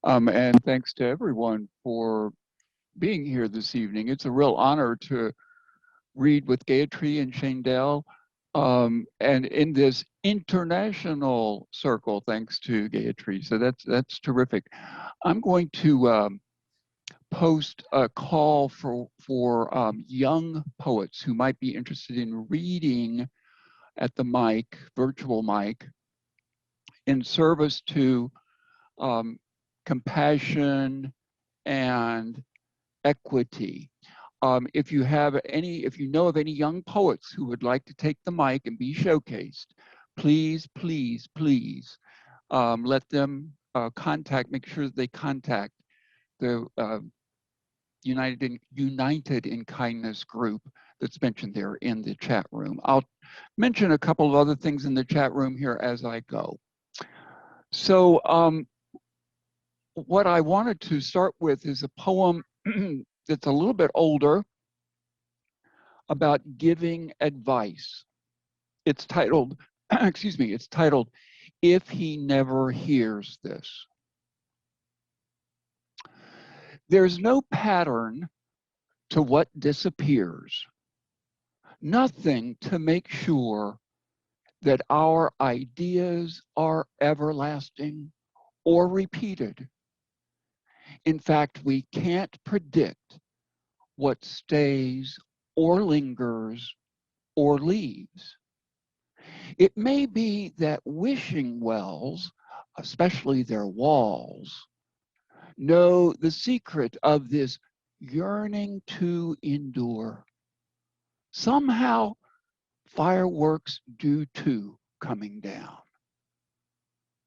And thanks to everyone for being here this evening. It's a real honor to read with Gayatri and Shandell, and in this international circle, thanks to Gayatri. So that's terrific. I'm going to post a call for young poets who might be interested in reading at the mic, virtual mic, in service to um, compassion and equity. If you know of any young poets who would like to take the mic and be showcased, please, please, please let them make sure that they contact the United in Kindness group that's mentioned there in the chat room. I'll mention a couple of other things in the chat room here as I go. So what I wanted to start with is a poem that's a little bit older about giving advice. It's titled, excuse me, it's titled, If He Never Hears This. There's no pattern to what disappears, nothing to make sure that our ideas are everlasting or repeated. In fact, we can't predict what stays or lingers or leaves. It may be that wishing wells, especially their walls, know the secret of this yearning to endure. Somehow, fireworks do too coming down.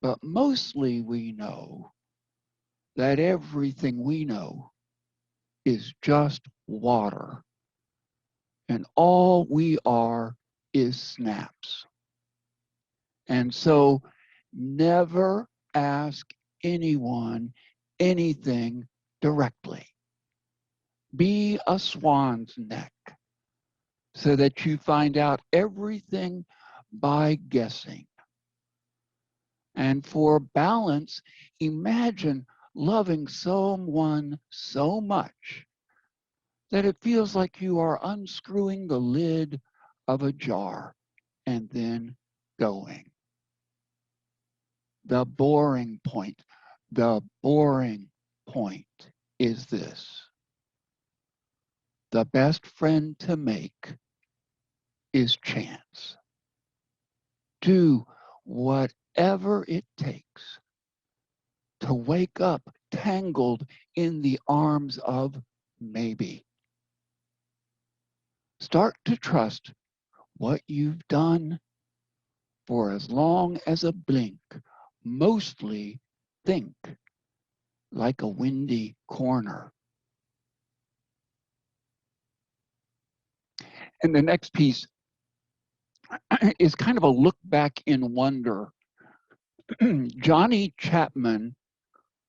But mostly we know that everything we know is just water, and all we are is snaps. And so never ask anyone anything directly. Be a swan's neck so that you find out everything by guessing. And for balance, imagine loving someone so much that it feels like you are unscrewing the lid of a jar and then going. The boring point is this: the best friend to make is chance. Do whatever it takes to wake up tangled in the arms of maybe. Start to trust what you've done for as long as a blink. Mostly think like a windy corner. And the next piece is kind of a look back in wonder. Johnny Chapman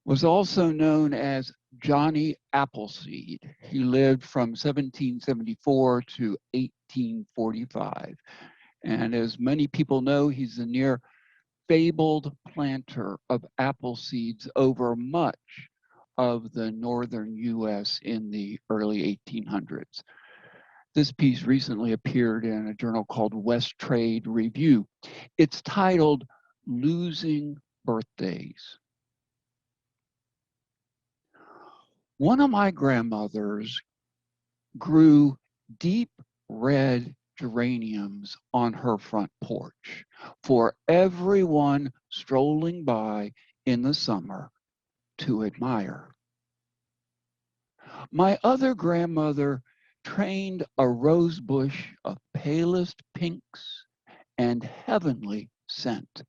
was also known as Johnny Appleseed. He lived from 1774 to 1845. And as many people know, he's a near fabled planter of apple seeds over much of the northern US in the early 1800s. This piece recently appeared in a journal called West Trade Review. It's titled Losing Birthdays. One of my grandmothers grew deep red geraniums on her front porch for everyone strolling by in the summer to admire. My other grandmother trained a rose bush of palest pinks and heavenly scent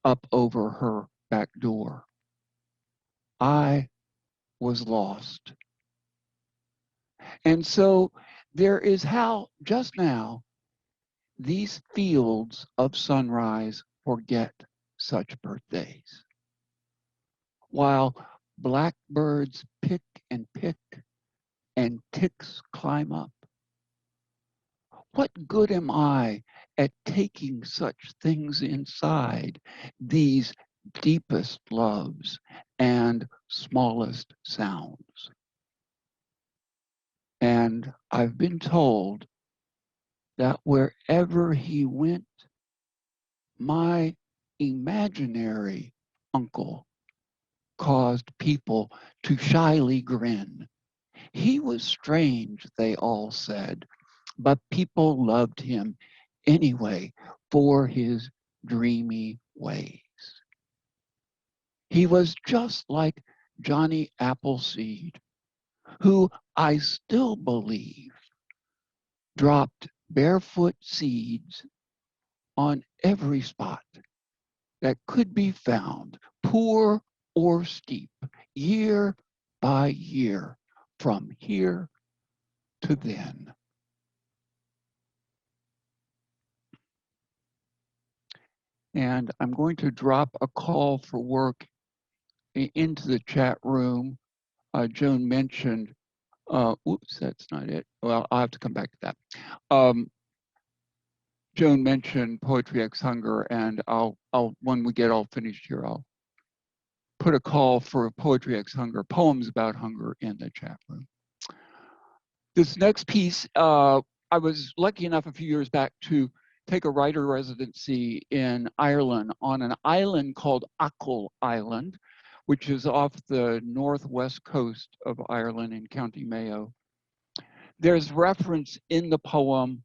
up over her back door. I was lost. And so there is how just now these fields of sunrise forget such birthdays, while blackbirds pick and ticks climb up. What good am I at taking such things inside, these deepest loves and and smallest sounds. And I've been told that wherever he went, my imaginary uncle caused people to shyly grin. He was strange, they all said, but people loved him anyway for his dreamy ways. He was just like Johnny Appleseed, who I still believe dropped barefoot seeds on every spot that could be found, poor or steep, year by year, from here to then. And I'm going to drop a call for work into the chat room. Joan mentioned, oops, that's not it. Well, I'll have to come back to that. Joan mentioned Poetry X Hunger, and I'll when we get all finished here, I'll put a call for Poetry X Hunger, poems about hunger, in the chat room. This next piece, I was lucky enough a few years back to take a writer residency in Ireland on an island called Achill Island, which is off the northwest coast of Ireland in County Mayo. There's reference in the poem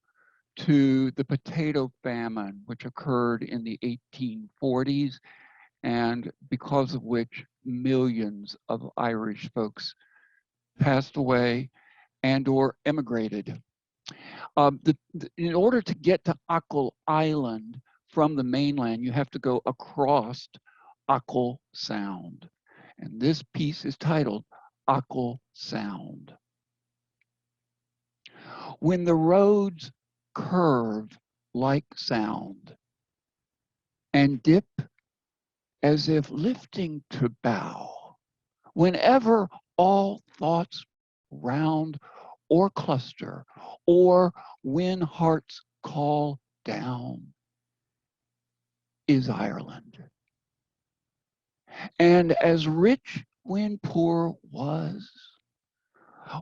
to the potato famine, which occurred in the 1840s, and because of which millions of Irish folks passed away and or emigrated. In order to get to Achill Island from the mainland, you have to go across Achill Sound. And this piece is titled Achill Sound. When the roads curve like sound and dip as if lifting to bow, whenever all thoughts round or cluster, or when hearts call down, is Ireland. And as rich when poor was,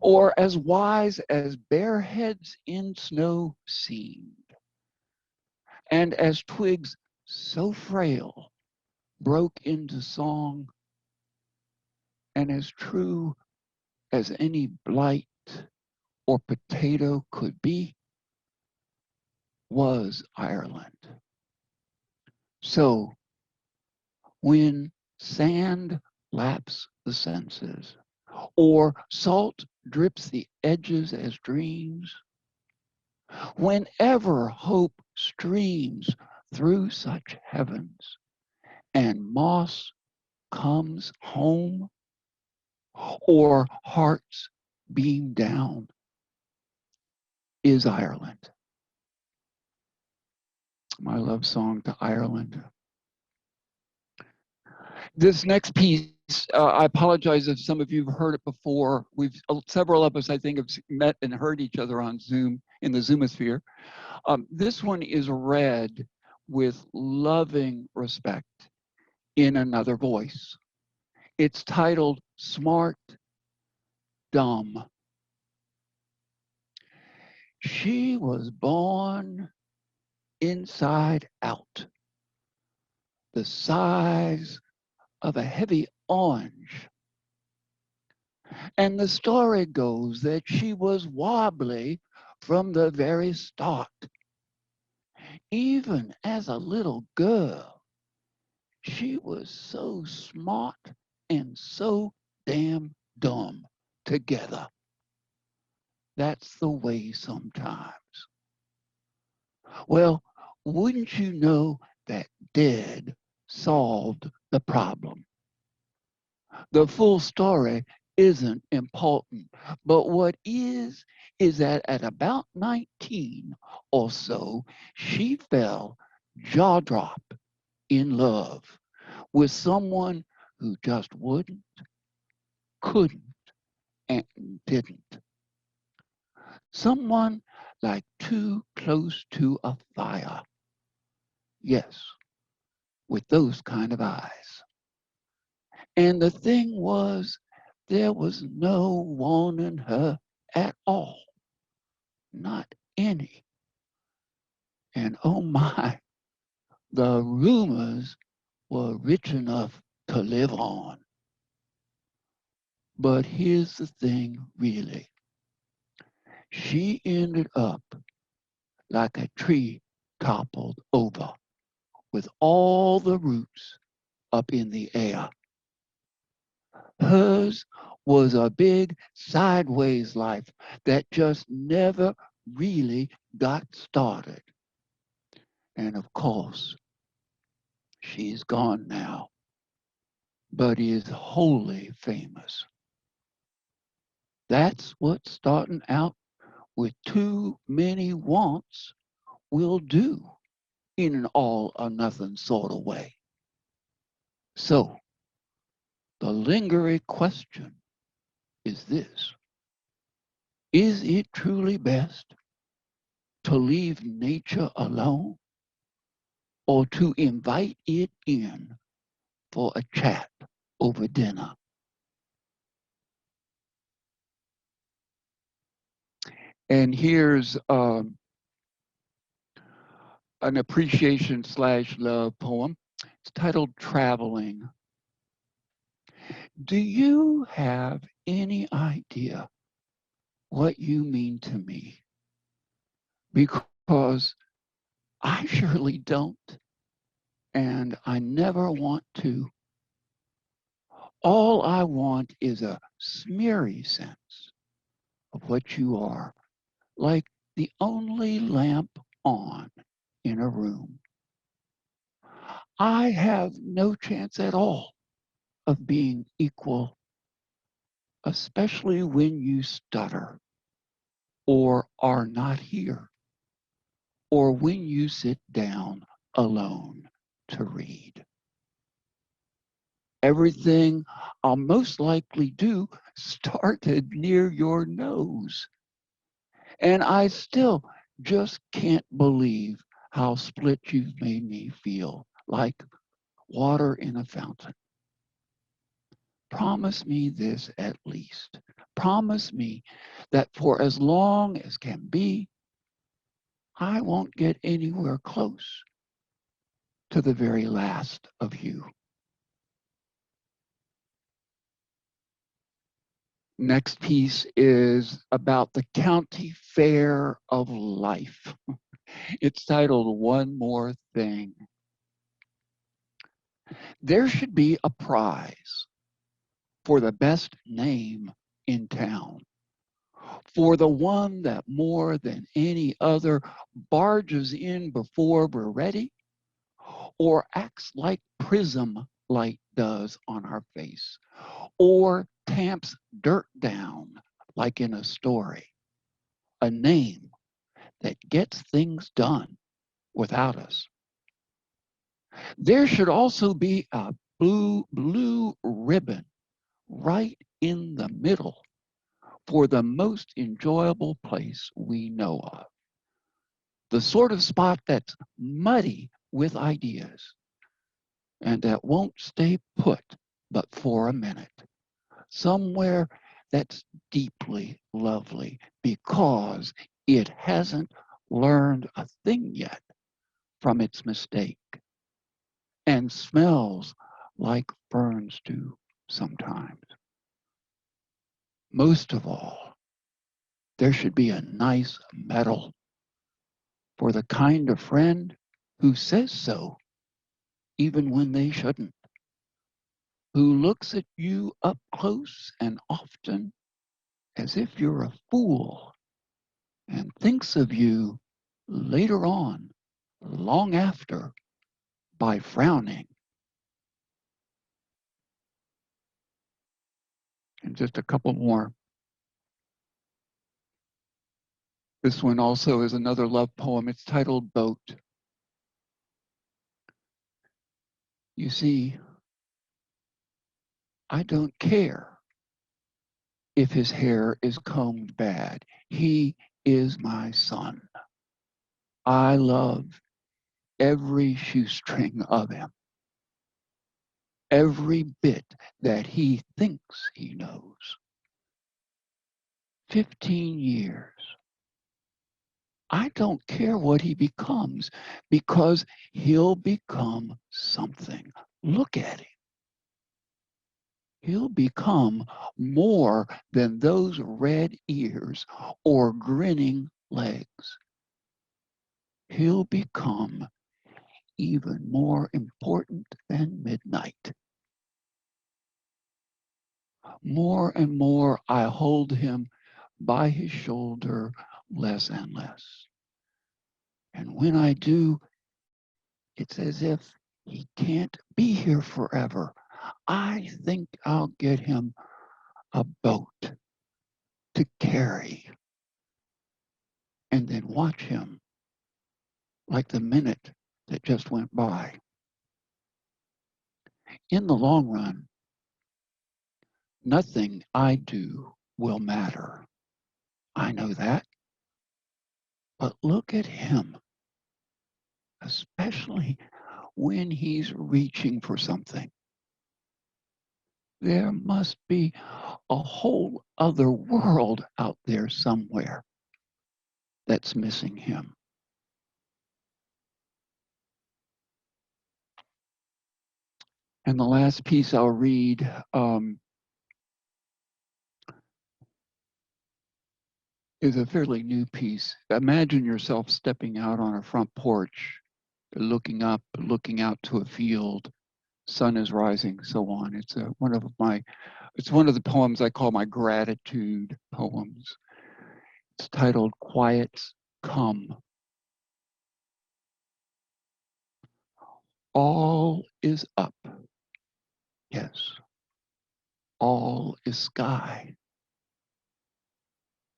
or as wise as bare heads in snow seemed, and as twigs so frail broke into song, and as true as any blight or potato could be, was Ireland. So when sand laps the senses, or salt drips the edges as dreams, whenever hope streams through such heavens, and moss comes home, or hearts beam down, is Ireland. My love song to Ireland. This next piece, I apologize if some of you have heard it before. We've several of us, I think, have met and heard each other on Zoom in the Zoomosphere. This one is read with loving respect in another voice. It's titled Smart, Dumb. She was born inside out, the size of a heavy orange. And the story goes that she was wobbly from the very start. Even as a little girl, she was so smart and so damn dumb together. That's the way sometimes. Well, wouldn't you know that dead solved the problem? The full story isn't important, but what is that at about 19 or so, she fell jaw drop in love with someone who just wouldn't, couldn't, and didn't. Someone like too close to a fire. Yes, with those kind of eyes. And the thing was, there was no wanting her at all, not any. And oh my, the rumors were rich enough to live on. But here's the thing, really. She ended up like a tree toppled over with all the roots up in the air. Hers was a big sideways life that just never really got started. And of course, she's gone now, but is wholly famous. That's what starting out with too many wants will do in an all or nothing sort of way. So, the lingering question is this: is it truly best to leave nature alone or to invite it in for a chat over dinner? And here's an appreciation / love poem. It's titled Traveling. Do you have any idea what you mean to me? Because I surely don't, and I never want to. All I want is a smeary sense of what you are, like the only lamp on in a room. I have no chance at all of being equal, especially when you stutter or are not here, or when you sit down alone to read. Everything I'll most likely do started near your nose. And I still just can't believe how split you've made me feel, like water in a fountain. Promise me this at least. Promise me that for as long as can be, I won't get anywhere close to the very last of you. Next piece is about the county fair of life. It's titled One More Thing. There should be a prize for the best name in town, for the one that more than any other barges in before we're ready, or acts like prism light does on our face, or tamps dirt down like in a story. A name that gets things done without us. There should also be a blue ribbon right in the middle for the most enjoyable place we know of. The sort of spot that's muddy with ideas and that won't stay put but for a minute. Somewhere that's deeply lovely because it hasn't learned a thing yet from its mistake and smells like ferns do sometimes. Most of all, there should be a nice medal for the kind of friend who says so even when they shouldn't, who looks at you up close and often as if you're a fool and thinks of you later on, long after, by frowning. And just a couple more. This one also is another love poem. It's titled Boat. You see, I don't care if his hair is combed bad. He is my son. I love every shoestring of him. every bit that he thinks he knows. 15 years. I don't care what he becomes because he'll become something. Look at him. He'll become more than those red ears or grinning legs. He'll become even more important than midnight. More and more I hold him by his shoulder less and less. And when I do, it's as if he can't be here forever. I think I'll get him a boat to carry and then watch him like the minute that just went by. In the long run, nothing I do will matter. I know that. But look at him, especially when he's reaching for something. There must be a whole other world out there somewhere that's missing him. And the last piece I'll read is a fairly new piece. Imagine yourself stepping out on a front porch, looking up, looking out to a field, sun is rising, so on. It's one of the poems I call my gratitude poems. It's titled Quiets Come. All is up. Yes. All is sky.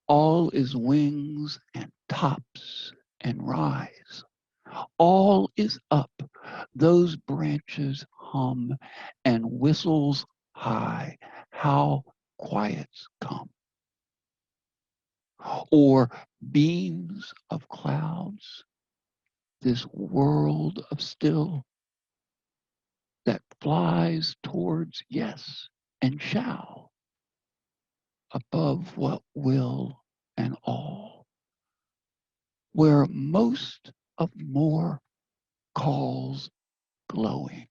All is wings and tops and rise. All is up. Those branches hum and whistles high. How quiets come. Or beams of clouds. This world of still that flies towards yes and shall above what will and all, where most of more calls glowing.